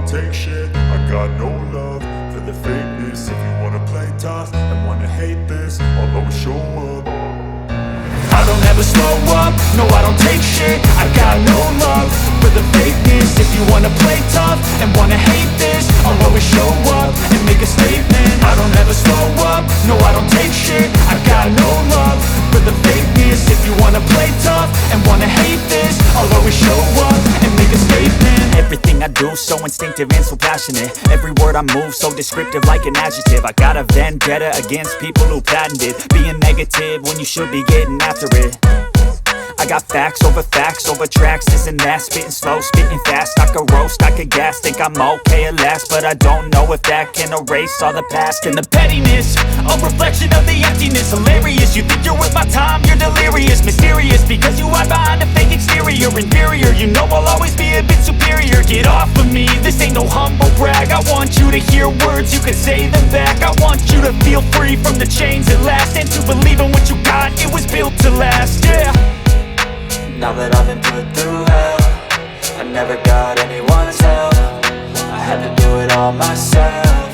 don't take shit. I got no love for the fakeness. If you wanna play tough and wanna hate this, I'll always show up. I don't ever slow up, no I don't take shit. I got no love for the fakeness. If you wanna play tough and wanna hate this, I'll always show up and make a statement. I don't ever slow up, no I don't take shit. I got no love for the fakeness. If you wanna play tough and wanna hate this, I'll always show up and make a statement. Everything I do so instinctive and so passionate. Every word I move so descriptive like an adjective. I got a vendetta against people who patented being negative when you should be getting after it. I got facts over tracks, this and that. Spitting slow, spitting fast, I could roast, I could gas. Think I'm okay at last, but I don't know if that can erase all the past. And the pettiness, a reflection of the emptiness. Hilarious, you think you're worth my time, you're delirious. Mysterious, because you hide behind a fake exterior. Inferior, you know I'll always be a bit superior. Get off of me, this ain't no humble brag. I want you to hear words, you can say them back. I want you to feel free from the chains at last, and to believe in what you got, it was built to last, yeah. Now that I've been put through hell, I never got anyone's help. I had to do it all myself.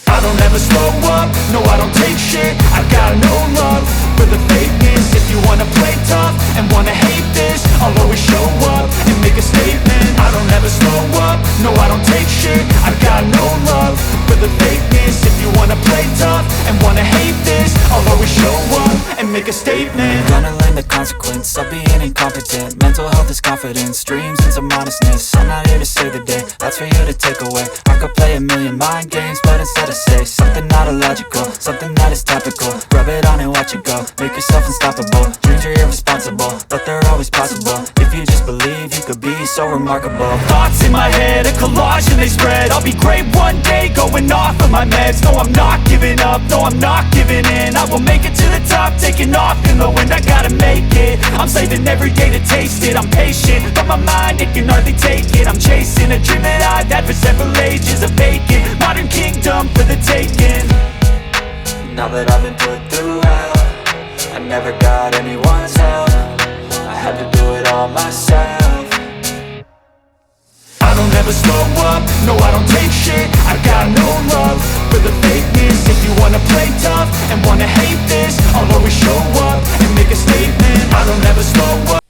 I don't ever slow up, no I don't take shit. I got no love for the fakeness. If you wanna play tough and wanna hate this, I'll always show up and make a statement. I don't ever slow up, no I don't take shit. I got no love for the fakeness. If you wanna play tough and wanna hate this, I'll always show up and make a statement. Gonna learn the consequence of being incompetent. Mental health is confidence, dreams and some modestness. I'm not here to save the day, that's for you to take away. I could play a million mind games, but instead I say something not illogical, something that is topical. Rub it on and watch it go, make yourself unstoppable. Dreams are irresponsible, but they're always possible. If you just believe, you could be so remarkable. Thoughts in my head, a collage and they spread. I'll be great one day, going off of my meds. No, I'm not giving up, no, I'm not giving in. I will make it to the top, taking off in the wind. I gotta make it, I'm saving every day to taste it. I'm patient, but my mind, it can hardly take it. I'm chasing a dream that I've had for several ages. A vacant, modern kingdom for the taking. Now that I've been put through hell, I never got anyone's help. I had to do it all myself. I don't ever slow up, no I don't take shit. I got no love for the fakeness. If you wanna play tough and wanna hate this, I'll always show up and make a statement. I don't ever slow up.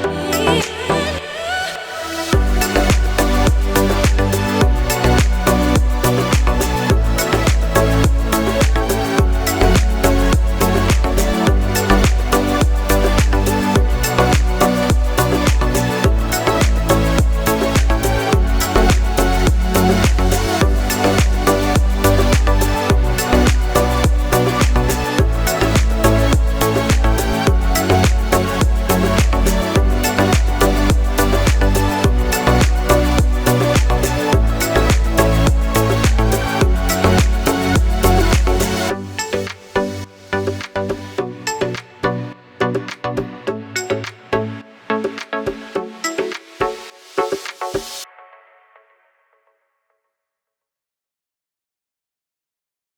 Yeah.